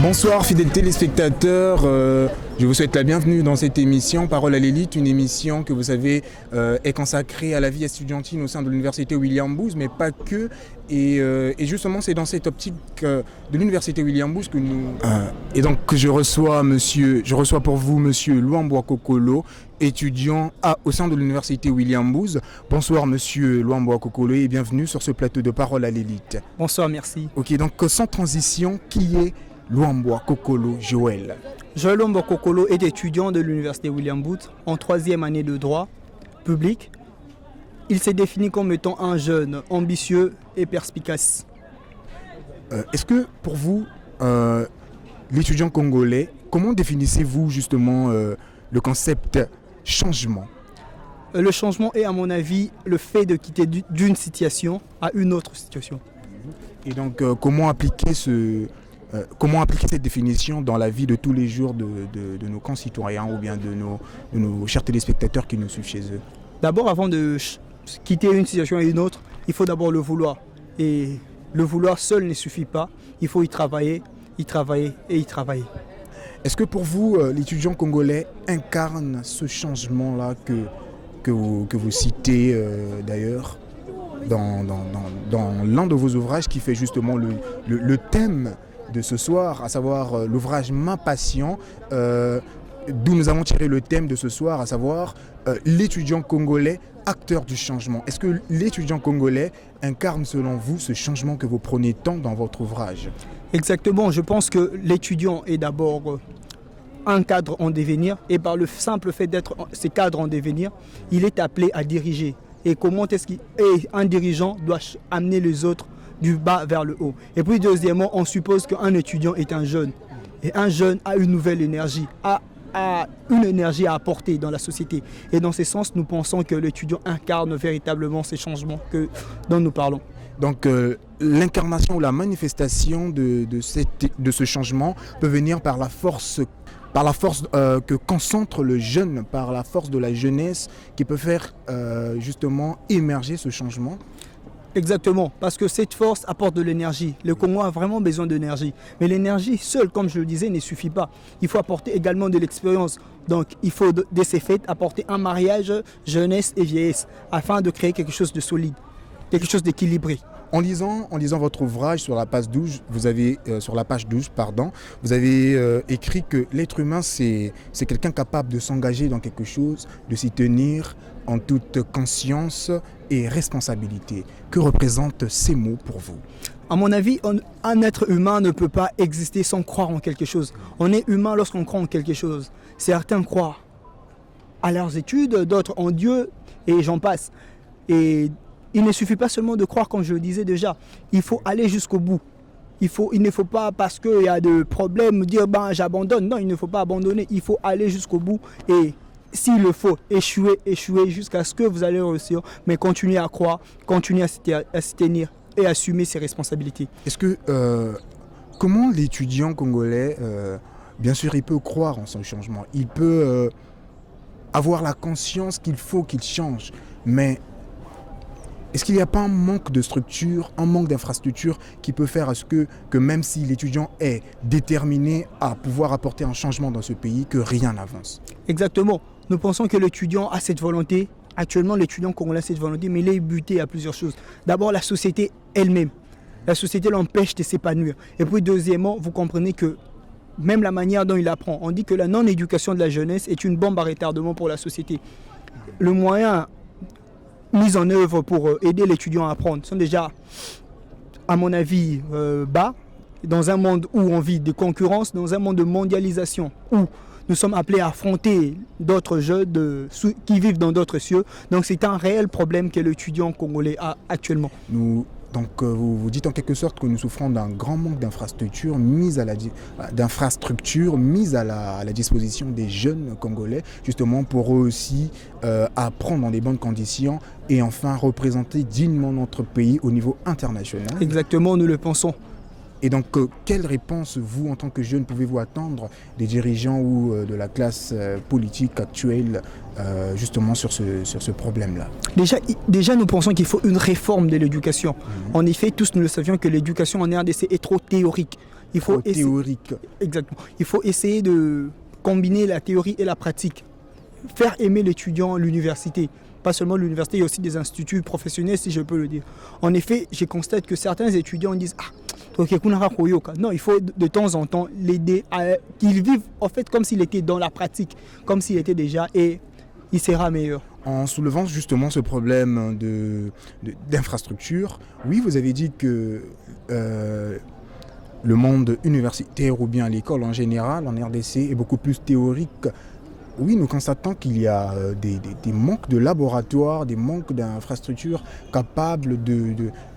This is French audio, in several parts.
Bonsoir fidèles téléspectateurs, je vous souhaite la bienvenue dans cette émission Parole à l'élite, une émission que vous savez est consacrée à la vie estudiantine au sein de l'université William Booth, mais pas que. Et justement c'est dans cette optique de l'université William Booth que nous... et donc que je reçois pour vous monsieur Luamboa Kokolo, étudiant au sein de l'université William Booth. Bonsoir monsieur Luamboa Kokolo et bienvenue sur ce plateau de Parole à l'élite. Bonsoir, merci. Ok, donc sans transition, qui est Luamboa Kokolo Joël? Joël Luamboa Kokolo est étudiant de l'université William Booth en 3e année de droit public. Il s'est défini comme étant un jeune ambitieux et perspicace. Est-ce que pour vous, l'étudiant congolais, comment définissez-vous justement le concept changement? Le changement est à mon avis le fait de quitter d'une situation à une autre situation. Et donc comment appliquer cette définition dans la vie de tous les jours de nos concitoyens ou bien de nos chers téléspectateurs qui nous suivent chez eux? D'abord, avant de quitter une situation à une autre, il faut d'abord le vouloir. Et le vouloir seul ne suffit pas. Il faut y travailler, y travailler et y travailler. Est-ce que pour vous, l'étudiant congolais incarne ce changement-là que vous citez d'ailleurs dans l'un de vos ouvrages qui fait justement le thème de ce soir, à savoir l'ouvrage Ma Passion, d'où nous avons tiré le thème de ce soir, à savoir l'étudiant congolais, acteur du changement. Est-ce que l'étudiant congolais incarne selon vous ce changement que vous prenez tant dans votre ouvrage? Exactement, je pense que l'étudiant est d'abord un cadre en devenir et par le simple fait d'être ce cadre en devenir, il est appelé à diriger. Et comment est-ce qu'un dirigeant doit amener les autres du bas vers le haut. Et puis deuxièmement, on suppose qu'un étudiant est un jeune. Et un jeune a une nouvelle énergie, a une énergie à apporter dans la société. Et dans ce sens, nous pensons que l'étudiant incarne véritablement ces changements dont nous parlons. Donc l'incarnation ou la manifestation de ce changement peut venir par la force que concentre le jeune, par la force de la jeunesse qui peut faire justement émerger ce changement. Exactement, parce que cette force apporte de l'énergie. Le Congo a vraiment besoin d'énergie. Mais l'énergie seule, comme je le disais, ne suffit pas. Il faut apporter également de l'expérience. Donc il faut de ces faits apporter un mariage jeunesse et vieillesse afin de créer quelque chose de solide, quelque chose d'équilibré. En lisant votre ouvrage sur la page 12, vous avez écrit que l'être humain c'est quelqu'un capable de s'engager dans quelque chose, de s'y tenir en toute conscience et responsabilité. Que représentent ces mots pour vous? À mon avis, un être humain ne peut pas exister sans croire en quelque chose. On est humain lorsqu'on croit en quelque chose. Certains croient à leurs études, d'autres en Dieu et j'en passe. Et il ne suffit pas seulement de croire, comme je le disais déjà. Il faut aller jusqu'au bout. Il ne faut pas, parce qu'il y a des problèmes, dire j'abandonne. Non, il ne faut pas abandonner. Il faut aller jusqu'au bout et s'il le faut, échouer jusqu'à ce que vous allez réussir. Mais continuez à croire, continuez à s'y tenir et assumer ses responsabilités. Est-ce que, comment l'étudiant congolais, bien sûr, il peut croire en son changement. Il peut avoir la conscience qu'il faut qu'il change. Mais est-ce qu'il n'y a pas un manque de structure, un manque d'infrastructure qui peut faire à ce que même si l'étudiant est déterminé à pouvoir apporter un changement dans ce pays, que rien n'avance? Exactement. Nous pensons que l'étudiant a cette volonté. Actuellement, l'étudiant congolais a cette volonté, mais il est buté à plusieurs choses. D'abord, la société elle-même. La société l'empêche de s'épanouir. Et puis, deuxièmement, vous comprenez que même la manière dont il apprend, on dit que la non-éducation de la jeunesse est une bombe à retardement pour la société. Le moyen mis en œuvre pour aider l'étudiant à apprendre sont déjà, à mon avis, bas. Dans un monde où on vit de concurrence, dans un monde de mondialisation, où nous sommes appelés à affronter d'autres jeunes qui vivent dans d'autres cieux. Donc c'est un réel problème que l'étudiant congolais a actuellement. Donc vous dites en quelque sorte que nous souffrons d'un grand manque d'infrastructures mises à la disposition des jeunes congolais, justement pour eux aussi apprendre dans des bonnes conditions et enfin représenter dignement notre pays au niveau international. Exactement, nous le pensons. Et donc, quelle réponse, vous, en tant que jeune, pouvez-vous attendre des dirigeants ou de la classe politique actuelle, justement, sur ce problème-là? Déjà, nous pensons qu'il faut une réforme de l'éducation. En effet, tous nous le savions que l'éducation en RDC est trop théorique. Théorique. Exactement. Il faut essayer de combiner la théorie et la pratique. Faire aimer l'étudiant l'éuniversité. Pas seulement l'université, il y a aussi des instituts professionnels, si je peux le dire. En effet, je constate que certains étudiants disent « Ah, non, il faut de temps en temps l'aider à qu'il vive en fait comme s'il était dans la pratique, comme s'il était déjà, et il sera meilleur. » En soulevant justement ce problème d'infrastructure, oui, vous avez dit que le monde universitaire ou bien l'école en général en RDC est beaucoup plus théorique. Oui, nous constatons qu'il y a des manques de laboratoires, des manques d'infrastructures capables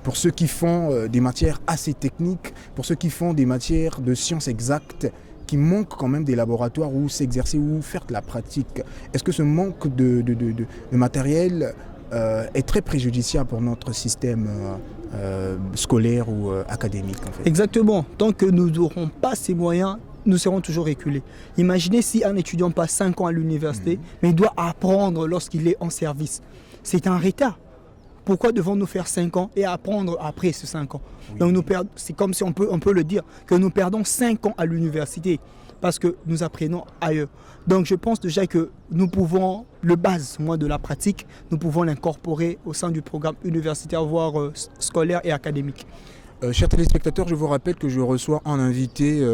pour ceux qui font des matières assez techniques, pour ceux qui font des matières de sciences exactes, qui manquent quand même des laboratoires où s'exercer, où faire de la pratique. Est-ce que ce manque de matériel est très préjudiciable pour notre système scolaire ou académique en fait? Exactement. Tant que nous n'aurons pas ces moyens, nous serons toujours reculés. Imaginez si un étudiant passe 5 ans à l'université, mais il doit apprendre lorsqu'il est en service. C'est un retard. Pourquoi devons-nous faire 5 ans et apprendre après ces 5 ans? Oui. Donc c'est comme si on peut le dire, que nous perdons 5 ans à l'université parce que nous apprenons ailleurs. Donc je pense déjà que nous pouvons, le base de la pratique, nous pouvons l'incorporer au sein du programme universitaire, voire scolaire et académique. Chers téléspectateurs, je vous rappelle que je reçois un invité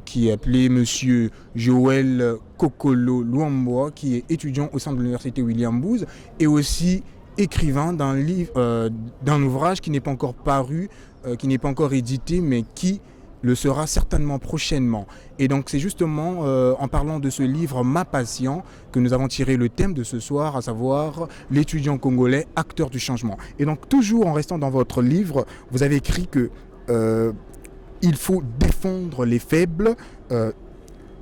qui est appelé Monsieur Joël Kokolo Luamboa, qui est étudiant au sein de l'université William Booth et aussi écrivain d'un ouvrage qui n'est pas encore paru, qui n'est pas encore édité, mais qui le sera certainement prochainement. Et donc c'est justement en parlant de ce livre Ma Passion que nous avons tiré le thème de ce soir, à savoir l'étudiant congolais, acteur du changement. Et donc toujours en restant dans votre livre, vous avez écrit que il faut défendre les faibles,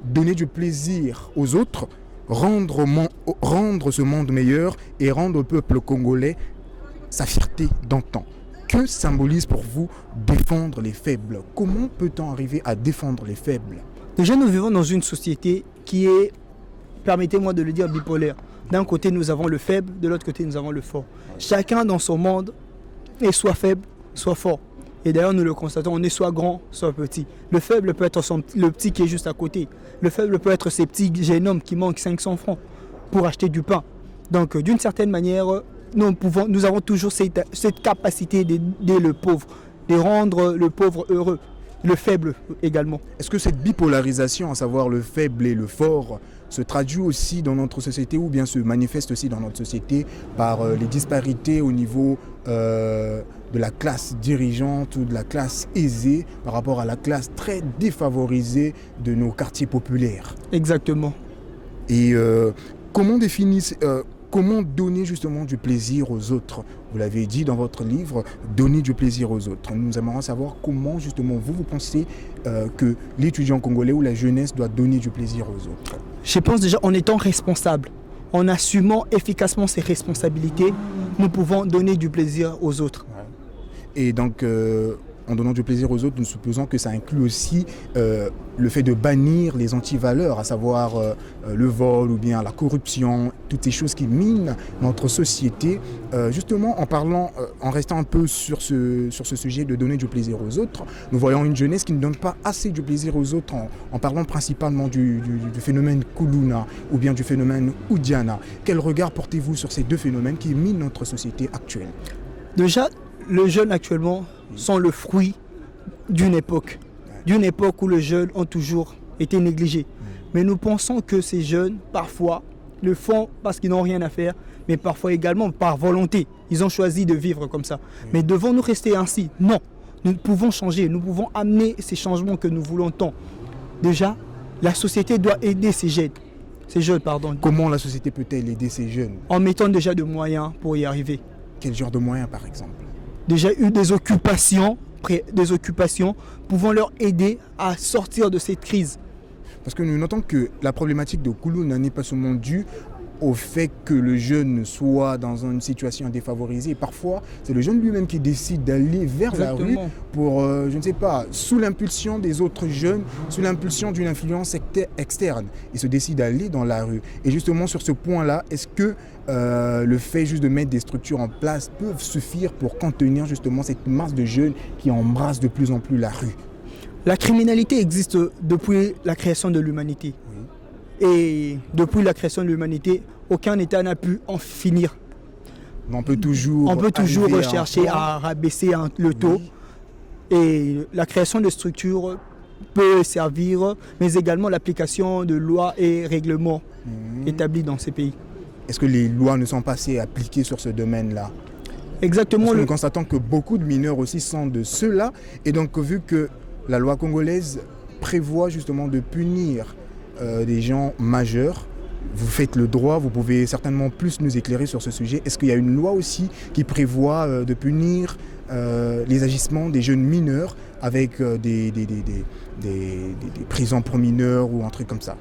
donner du plaisir aux autres, rendre ce monde meilleur et rendre au peuple congolais sa fierté d'antan. Que symbolise pour vous défendre les faibles? Comment peut-on arriver à défendre les faibles? Déjà, nous vivons dans une société qui est, permettez-moi de le dire, bipolaire. D'un côté, nous avons le faible, de l'autre côté, nous avons le fort. Chacun dans son monde est soit faible, soit fort. Et d'ailleurs, nous le constatons, on est soit grand, soit petit. Le faible peut être le petit qui est juste à côté. Le faible peut être ces petits jeunes hommes qui manquent 500 francs pour acheter du pain. Donc, d'une certaine manière, nous avons toujours cette capacité d'aider le pauvre, de rendre le pauvre heureux, le faible également. Est-ce que cette bipolarisation, à savoir le faible et le fort, se traduit aussi dans notre société ou bien se manifeste aussi dans notre société par les disparités au niveau de la classe dirigeante ou de la classe aisée par rapport à la classe très défavorisée de nos quartiers populaires? Exactement. Et comment donner justement du plaisir aux autres? Vous l'avez dit dans votre livre, donner du plaisir aux autres. Nous aimerions savoir comment justement vous pensez que l'étudiant congolais ou la jeunesse doit donner du plaisir aux autres. Je pense déjà en étant responsable, en assumant efficacement ses responsabilités, nous pouvons donner du plaisir aux autres. Et donc, en donnant du plaisir aux autres, nous supposons que ça inclut aussi le fait de bannir les antivaleurs, à savoir le vol ou bien la corruption, toutes ces choses qui minent notre société. Justement, en restant un peu sur ce sujet de donner du plaisir aux autres, nous voyons une jeunesse qui ne donne pas assez du plaisir aux autres en parlant principalement du phénomène Kuluna ou bien du phénomène Oudiana. Quel regard portez-vous sur ces deux phénomènes qui minent notre société actuelle? Déjà, les jeunes actuellement sont le fruit d'une époque où les jeunes ont toujours été négligés. Mais nous pensons que ces jeunes, parfois, le font parce qu'ils n'ont rien à faire, mais parfois également par volonté. Ils ont choisi de vivre comme ça. Mais devons-nous rester ainsi? Non. Nous pouvons changer, nous pouvons amener ces changements que nous voulons tant. Déjà, la société doit aider ces jeunes. Comment la société peut-elle aider ces jeunes? En mettant déjà de moyens pour y arriver. Quel genre de moyens par exemple? Déjà eu des occupations pouvant leur aider à sortir de cette crise. Parce que nous notons que la problématique de Kuluna n'est pas seulement due au fait que le jeune soit dans une situation défavorisée. Parfois, c'est le jeune lui-même qui décide d'aller vers la rue pour, je ne sais pas, sous l'impulsion des autres jeunes, sous l'impulsion d'une influence externe. Il se décide d'aller dans la rue. Et justement, sur ce point-là, est-ce que le fait juste de mettre des structures en place peuvent suffire pour contenir justement cette masse de jeunes qui embrassent de plus en plus la rue? La criminalité existe depuis la création de l'humanité. Oui. Et depuis la création de l'humanité, aucun État n'a pu en finir. On peut toujours rechercher à rabaisser le taux. Oui. Et la création de structures peut servir, mais également l'application de lois et règlements établis dans ces pays. Est-ce que les lois ne sont pas assez appliquées sur ce domaine-là? Exactement. Parce que nous constatons que beaucoup de mineurs aussi sont de ceux-là. Et donc, vu que la loi congolaise prévoit justement de punir des gens majeurs, vous faites le droit, vous pouvez certainement plus nous éclairer sur ce sujet. Est-ce qu'il y a une loi aussi qui prévoit de punir les agissements des jeunes mineurs avec des prisons pour mineurs ou un truc comme ça?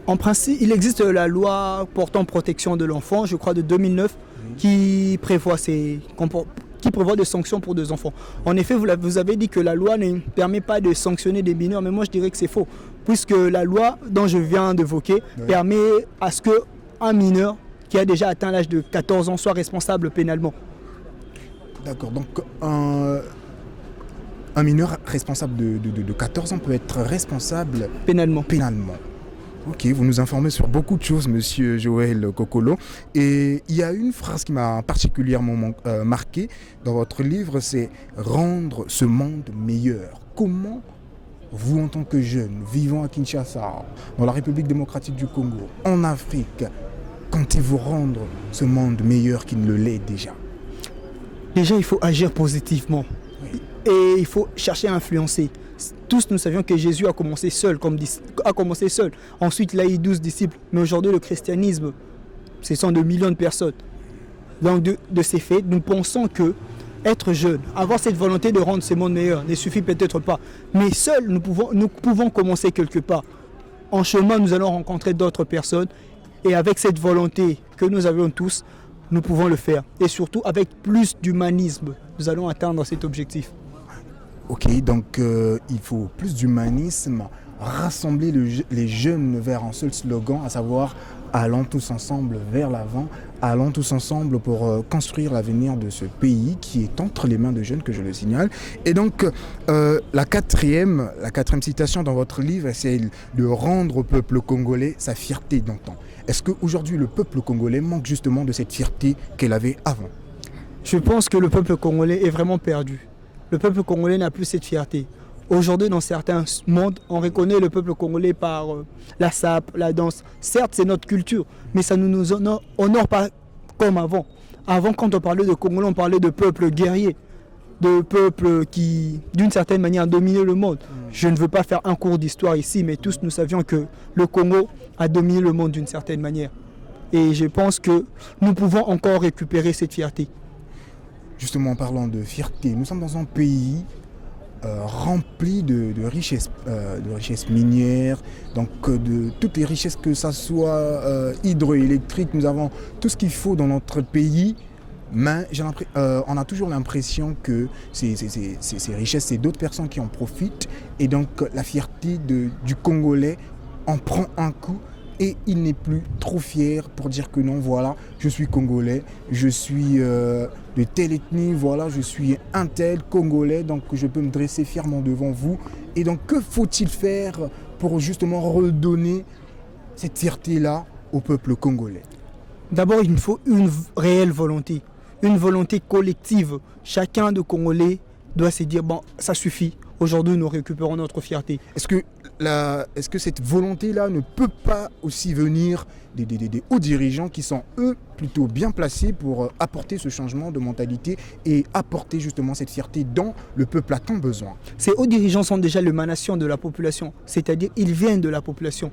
En principe, il existe la loi portant protection de l'enfant, je crois de 2009, qui prévoit des sanctions pour des enfants. En effet, vous avez dit que la loi ne permet pas de sanctionner des mineurs, mais moi je dirais que c'est faux, puisque la loi dont je viens d'évoquer permet à ce qu'un mineur qui a déjà atteint l'âge de 14 ans soit responsable pénalement. D'accord, donc un mineur responsable de 14 ans peut être responsable pénalement. Ok, vous nous informez sur beaucoup de choses, monsieur Joël Kokolo. Et il y a une phrase qui m'a particulièrement marqué dans votre livre, c'est « rendre ce monde meilleur ». Comment vous, en tant que jeune, vivant à Kinshasa, dans la République démocratique du Congo, en Afrique, comptez-vous rendre ce monde meilleur qu'il ne l'est déjà? Déjà, il faut agir positivement. Oui. Et il faut chercher à influencer. Tous nous savions que Jésus a commencé seul. Ensuite, il a eu 12 disciples. Mais aujourd'hui, le christianisme, ce sont de millions de personnes. Donc, de ces faits, nous pensons que être jeune, avoir cette volonté de rendre ce monde meilleur ne suffit peut-être pas. Mais seuls, nous pouvons commencer quelque part. En chemin, nous allons rencontrer d'autres personnes. Et avec cette volonté que nous avions tous, nous pouvons le faire. Et surtout, avec plus d'humanisme, nous allons atteindre cet objectif. Ok, donc il faut plus d'humanisme, rassembler les jeunes vers un seul slogan, à savoir « allons tous ensemble vers l'avant », allons tous ensemble pour construire l'avenir de ce pays qui est entre les mains de jeunes, que je le signale. Et donc, la quatrième citation dans votre livre, c'est de rendre au peuple congolais sa fierté d'antan. Est-ce qu'aujourd'hui, le peuple congolais manque justement de cette fierté qu'elle avait avant? Je pense que le peuple congolais est vraiment perdu. Le peuple congolais n'a plus cette fierté. Aujourd'hui, dans certains mondes, on reconnaît le peuple congolais par la sape, la danse. Certes, c'est notre culture, mais ça ne nous honore pas comme avant. Avant, quand on parlait de Congolais, on parlait de peuple guerrier, de peuple qui, d'une certaine manière, a dominé le monde. Je ne veux pas faire un cours d'histoire ici, mais tous nous savions que le Congo a dominé le monde d'une certaine manière. Et je pense que nous pouvons encore récupérer cette fierté. Justement, en parlant de fierté, nous sommes dans un pays rempli de richesses minières, donc de toutes les richesses, que ça soit hydroélectrique. Nous avons tout ce qu'il faut dans notre pays, mais on a toujours l'impression que ces richesses, c'est d'autres personnes qui en profitent. Et donc la fierté du Congolais en prend un coup. Et il n'est plus trop fier pour dire que non, voilà, je suis Congolais, je suis de telle ethnie, voilà, je suis un tel Congolais, donc je peux me dresser fièrement devant vous. Et donc, que faut-il faire pour justement redonner cette fierté-là au peuple congolais? D'abord, il faut une réelle volonté, une volonté collective. Chacun de Congolais doit se dire, bon, ça suffit, aujourd'hui nous récupérons notre fierté. Est-ce que cette volonté-là ne peut pas aussi venir des hauts dirigeants qui sont, eux, plutôt bien placés pour apporter ce changement de mentalité et apporter justement cette fierté dont le peuple a tant besoin? Ces hauts dirigeants sont déjà l'émanation de la population, c'est-à-dire ils viennent de la population.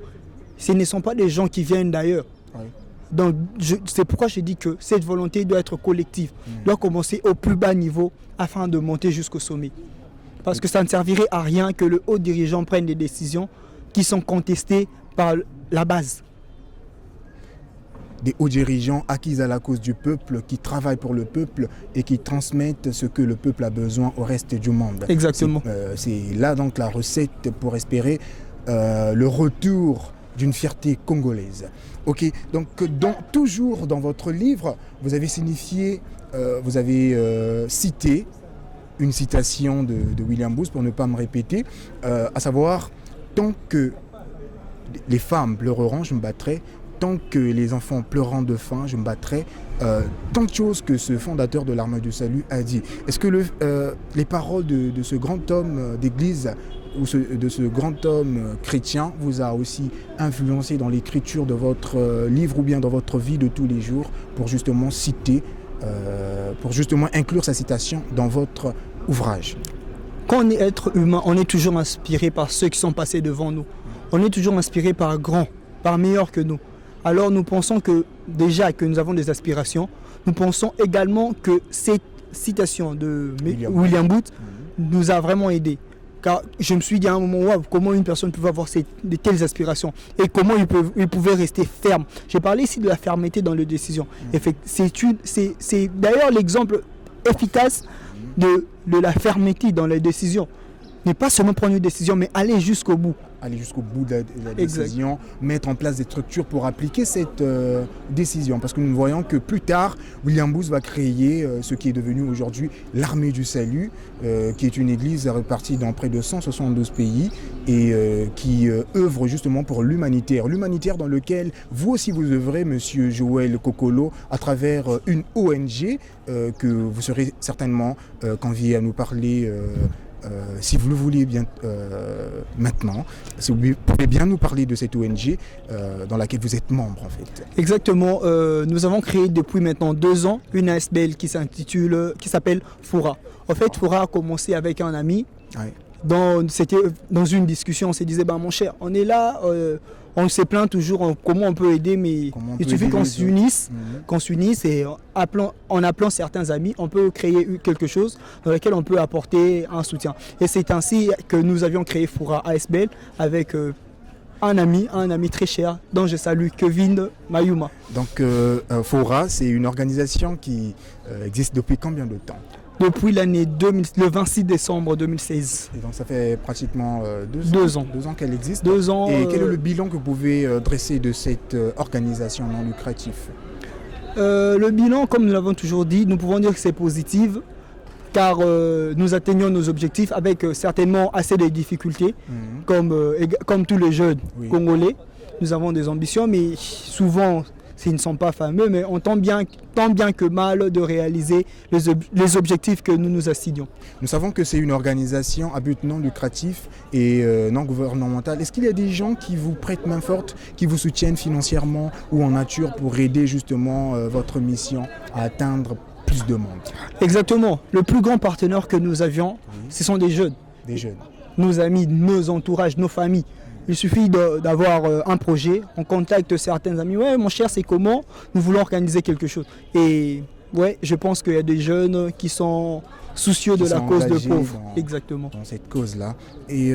Ce ne sont pas des gens qui viennent d'ailleurs. Oui. Donc c'est pourquoi je dis que cette volonté doit être collective, doit commencer au plus bas niveau afin de monter jusqu'au sommet. Parce que ça ne servirait à rien que le haut dirigeant prenne des décisions qui sont contestées par la base. des hauts dirigeants acquis à la cause du peuple, qui travaillent pour le peuple et qui transmettent ce que le peuple a besoin au reste du monde. Exactement. C'est là donc la recette pour espérer le retour d'une fierté congolaise. Ok, donc toujours dans votre livre, vous avez signifié, vous avez cité une citation de William Booth, pour ne pas me répéter, à savoir, tant que les femmes pleureront, je me battrai, tant que les enfants pleureront de faim, je me battrai, tant de choses que ce fondateur de l'Armée du Salut a dit. Est-ce que les paroles de ce grand homme d'église ou de ce grand homme chrétien vous a aussi influencé dans l'écriture de votre livre ou bien dans votre vie de tous les jours pour justement citer, pour justement inclure sa citation dans votre ouvrage? Quand on est être humain, on est toujours inspiré par ceux qui sont passés devant nous. On est toujours inspiré par grands, par meilleurs que nous. Alors nous pensons que déjà que nous avons des aspirations, nous pensons également que cette citation de William Booth nous a vraiment aidés. Car je me suis dit à un moment, wow, comment une personne pouvait avoir de telles aspirations et comment il pouvait rester ferme. J'ai parlé ici de la fermeté dans les décisions. C'est d'ailleurs l'exemple efficace de la fermeté dans les décisions. Ne pas seulement prendre une décision, mais aller jusqu'au bout. Aller jusqu'au bout de la décision, mettre en place des structures pour appliquer cette décision. Parce que nous voyons que plus tard, William Booth va créer ce qui est devenu aujourd'hui l'Armée du Salut, qui est une église répartie dans près de 172 pays et qui œuvre justement pour l'humanitaire. L'humanitaire dans lequel vous aussi vous œuvrez, monsieur Joël Kokolo, à travers une ONG que vous serez certainement convié à nous parler si vous le voulez bien maintenant, si vous pouvez bien nous parler de cette ONG dans laquelle vous êtes membre en fait. Exactement, nous avons créé depuis maintenant 2 ans une ASBL qui s'appelle Foura. En fait, Foura a commencé avec un ami. Ouais. C'était dans une discussion, on s'est dit, mon cher, on est là, on se plaint toujours comment on peut aider, mais il suffit qu'on s'unisse et en appelant certains amis, on peut créer quelque chose dans lequel on peut apporter un soutien. Et c'est ainsi que nous avions créé Foura ASBL avec un ami très cher dont je salue Kevin Mayuma. Donc Foura, c'est une organisation qui existe depuis combien de temps ? Depuis le 26 décembre 2016. Et donc ça fait pratiquement 2 ans. 2 ans qu'elle existe. 2 ans. Et quel est le bilan que vous pouvez dresser de cette organisation non lucrative ? Le bilan, comme nous l'avons toujours dit, nous pouvons dire que c'est positif, car nous atteignons nos objectifs avec certainement assez de difficultés, comme tous les jeunes congolais. Nous avons des ambitions, mais souvent ils ne sont pas fameux, mais on tente bien que mal de réaliser les objectifs que nous nous assignions. Nous savons que c'est une organisation à but non lucratif et non gouvernemental. Est-ce qu'il y a des gens qui vous prêtent main forte, qui vous soutiennent financièrement ou en nature pour aider justement votre mission à atteindre plus de monde? Exactement. Le plus grand partenaire que nous avions, ce sont des jeunes. Des jeunes. Nos amis, nos entourages, nos familles. Il suffit d'avoir un projet, on contacte certains amis. Ouais, mon cher, c'est comment? Nous voulons organiser quelque chose. Et ouais, je pense qu'il y a des jeunes qui sont soucieux de la cause de pauvres. Exactement. Dans cette cause-là. Et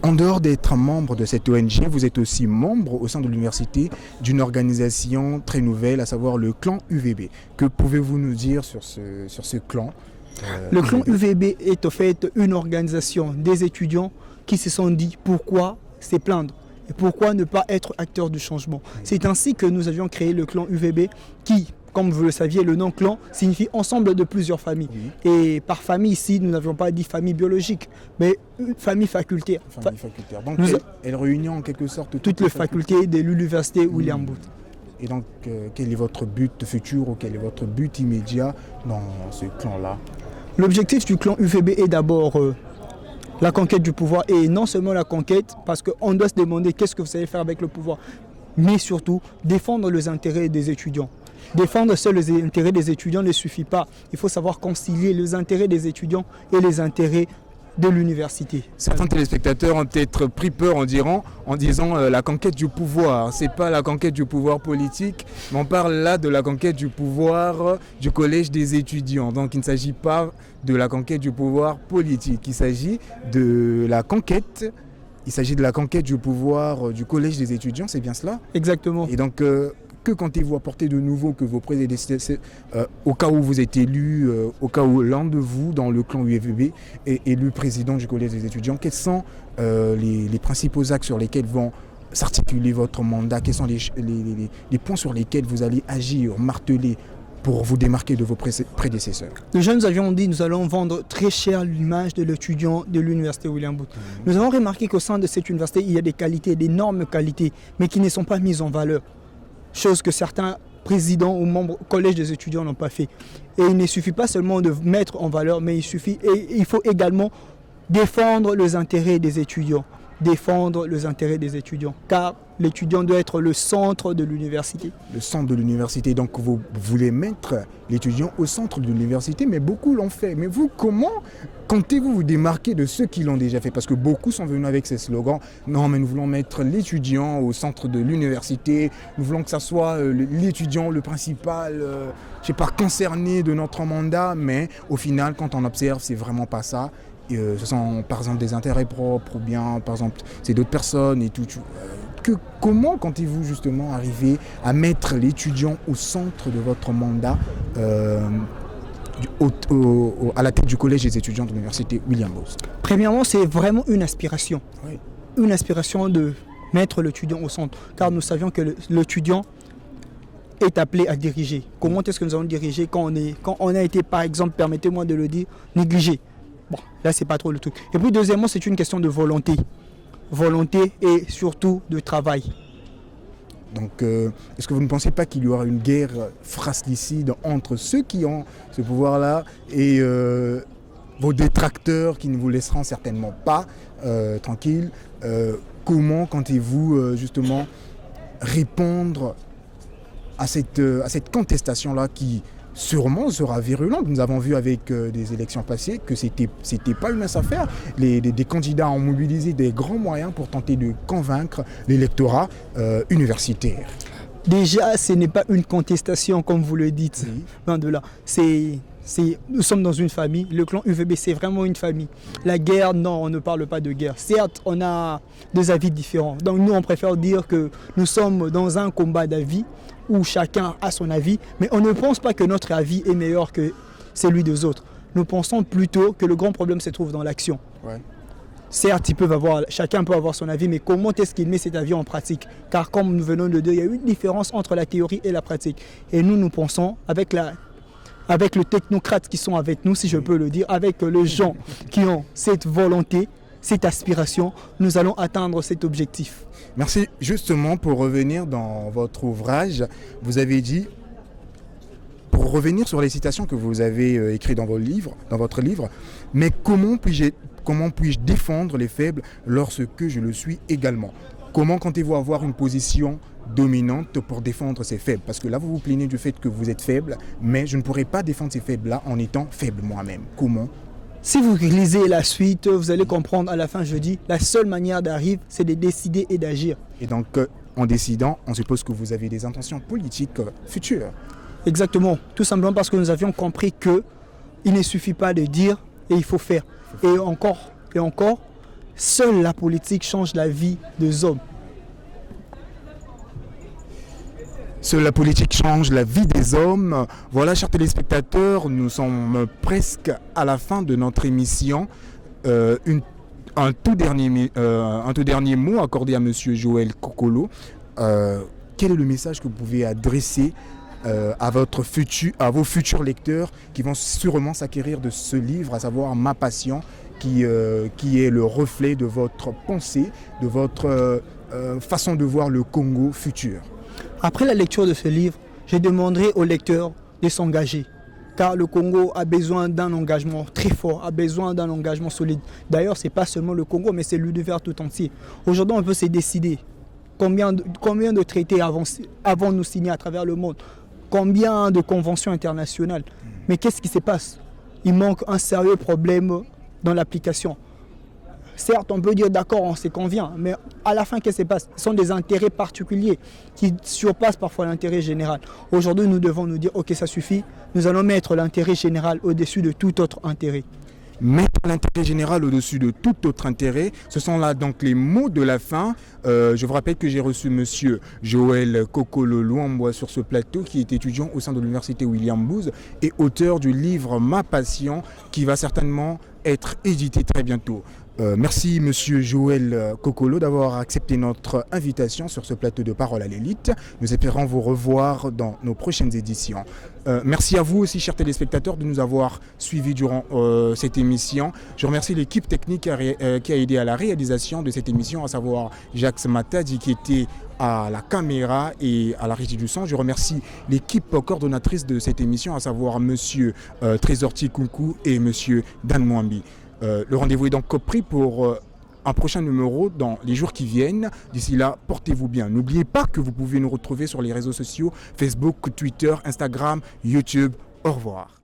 en dehors d'être membre de cette ONG, vous êtes aussi membre au sein de l'université d'une organisation très nouvelle, à savoir le clan UVB. Que pouvez-vous nous dire sur ce clan? Le clan UVB est en fait une organisation des étudiants qui se sont dit pourquoi se plaindre et pourquoi ne pas être acteur du changement. C'est ainsi que nous avions créé le clan UVB qui, comme vous le saviez, le nom clan signifie ensemble de plusieurs familles. Et par famille ici, nous n'avions pas dit famille biologique, mais famille facultaire. Famille facultaire. Donc elle réunit en quelque sorte toutes les facultés de l'université William Booth. Et donc, quel est votre but futur ou quel est votre but immédiat dans ce clan-là? L'objectif du clan UVB est d'abord la conquête du pouvoir, et non seulement la conquête, parce qu'on doit se demander qu'est-ce que vous allez faire avec le pouvoir, mais surtout défendre les intérêts des étudiants. Défendre seuls les intérêts des étudiants ne suffit pas. Il faut savoir concilier les intérêts des étudiants et les intérêts de l'université. Certains téléspectateurs ont peut-être pris peur en disant la conquête du pouvoir. C'est pas la conquête du pouvoir politique, mais on parle là de la conquête du pouvoir du collège des étudiants. Donc il ne s'agit pas de la conquête du pouvoir politique, il s'agit de la conquête il s'agit de la conquête du pouvoir du collège des étudiants, c'est bien cela? Exactement. Et donc, que comptez-vous apporter de nouveau que vos prédécesseurs, au cas où vous êtes élu, au cas où l'un de vous, dans le clan UFB, est élu président du collège des étudiants, quels sont les principaux axes sur lesquels vont s'articuler votre mandat? Quels sont les points sur lesquels vous allez agir, marteler pour vous démarquer de vos prédécesseurs? Déjà, nous avions dit nous allons vendre très cher l'image de l'étudiant de l'université William Booth. Nous avons remarqué qu'au sein de cette université, il y a des qualités, d'énormes qualités, mais qui ne sont pas mises en valeur. Chose que certains présidents ou membres du collège des étudiants n'ont pas fait. Et il ne suffit pas seulement de mettre en valeur, mais il faut également défendre les intérêts des étudiants. Défendre les intérêts des étudiants, car l'étudiant doit être le centre de l'université. Le centre de l'université, donc vous voulez mettre l'étudiant au centre de l'université, mais beaucoup l'ont fait. Mais vous, comment comptez-vous vous démarquer de ceux qui l'ont déjà fait? Parce que beaucoup sont venus avec ces slogans. Non, mais nous voulons mettre l'étudiant au centre de l'université. Nous voulons que ça soit l'étudiant, le principal, je sais pas, concerné de notre mandat. Mais au final, quand on observe, c'est vraiment pas ça. Ce sont par exemple des intérêts propres ou bien par exemple c'est d'autres personnes et tout. Comment comptez-vous justement arriver à mettre l'étudiant au centre de votre mandat à la tête du collège des étudiants de l'université William Booth? Premièrement, c'est vraiment une aspiration. Oui. Une aspiration de mettre l'étudiant au centre, car nous savions que l'étudiant est appelé à diriger. Comment est-ce que nous allons diriger quand on a été, par exemple, permettez-moi de le dire, négligé? Bon, là, c'est pas trop le truc. Et puis, deuxièmement, c'est une question de volonté. Volonté et surtout de travail. Donc, est-ce que vous ne pensez pas qu'il y aura une guerre fratricide entre ceux qui ont ce pouvoir-là et vos détracteurs qui ne vous laisseront certainement pas tranquilles? Comment comptez-vous justement répondre à cette contestation-là qui sûrement sera virulente? Nous avons vu avec des élections passées que c'était pas une mince affaire. Des candidats ont mobilisé des grands moyens pour tenter de convaincre l'électorat universitaire. Déjà, ce n'est pas une contestation comme vous le dites. Oui. Loin de là. Nous sommes dans une famille. Le clan UVB, c'est vraiment une famille. La guerre, non, on ne parle pas de guerre. Certes, on a des avis différents. Donc nous, on préfère dire que nous sommes dans un combat d'avis où chacun a son avis, mais on ne pense pas que notre avis est meilleur que celui des autres. Nous pensons plutôt que le grand problème se trouve dans l'action. Ouais. Certes, chacun peut avoir son avis, mais comment est-ce qu'il met cet avis en pratique? Car comme nous venons de dire, il y a une différence entre la théorie et la pratique. Et nous pensons, avec les technocrates qui sont avec nous, si je peux le dire, avec les gens qui ont cette volonté, cette aspiration, nous allons atteindre cet objectif. Merci. Justement, pour revenir dans votre ouvrage, vous avez dit, pour revenir sur les citations que vous avez écrites dans votre livre, mais comment puis-je défendre les faibles lorsque je le suis également? Comment comptez-vous avoir une position dominante pour défendre ces faibles? Parce que là, vous vous plaignez du fait que vous êtes faible, mais je ne pourrais pas défendre ces faibles-là en étant faible moi-même. Comment? Si vous lisez la suite, vous allez comprendre à la fin, je dis, la seule manière d'arriver, c'est de décider et d'agir. Et donc, en décidant, on suppose que vous avez des intentions politiques futures. Exactement, tout simplement parce que nous avions compris qu'il ne suffit pas de dire et il faut faire. Et encore, seule la politique change la vie des hommes. Seule la politique change la vie des hommes. Voilà, chers téléspectateurs, nous sommes presque à la fin de notre émission. Un tout dernier mot accordé à Monsieur Joël Kokolo. Quel est le message que vous pouvez adresser à vos futurs lecteurs qui vont sûrement s'acquérir de ce livre, à savoir Ma Passion, qui est le reflet de votre pensée, de votre façon de voir le Congo futur? Après la lecture de ce livre, je demanderai aux lecteurs de s'engager. Car le Congo a besoin d'un engagement très fort, a besoin d'un engagement solide. D'ailleurs, ce n'est pas seulement le Congo, mais c'est l'univers tout entier. Aujourd'hui, on peut se décider combien de traités avons-nous signés à travers le monde, combien de conventions internationales. Mais qu'est-ce qui se passe? Il manque un sérieux problème dans l'application. Certes, on peut dire d'accord, on se convient, mais à la fin, qu'est-ce qui se passe? Ce sont des intérêts particuliers qui surpassent parfois l'intérêt général. Aujourd'hui, nous devons nous dire, ok, ça suffit, nous allons mettre l'intérêt général au-dessus de tout autre intérêt. Maître l'intérêt général au-dessus de tout autre intérêt. Ce sont là donc les mots de la fin. Je vous rappelle que j'ai reçu monsieur Joël Kokolo Luambwa sur ce plateau, qui est étudiant au sein de l'université William Booth et auteur du livre Ma Passion, qui va certainement être édité très bientôt. Merci monsieur Joël Kokolo d'avoir accepté notre invitation sur ce plateau de Parole à l'élite. Nous espérons vous revoir dans nos prochaines éditions. Merci à vous aussi, chers téléspectateurs, de nous avoir suivis durant cette émission. Je remercie l'équipe technique qui a aidé à la réalisation de cette émission, à savoir Jacques Matadi qui était à la caméra et à la régie du son. Je remercie l'équipe coordonnatrice de cette émission, à savoir monsieur Trésor Tikunku et monsieur Dan Mwambi. Le rendez-vous est donc pris pour un prochain numéro dans les jours qui viennent. D'ici là, portez-vous bien. N'oubliez pas que vous pouvez nous retrouver sur les réseaux sociaux, Facebook, Twitter, Instagram, YouTube. Au revoir.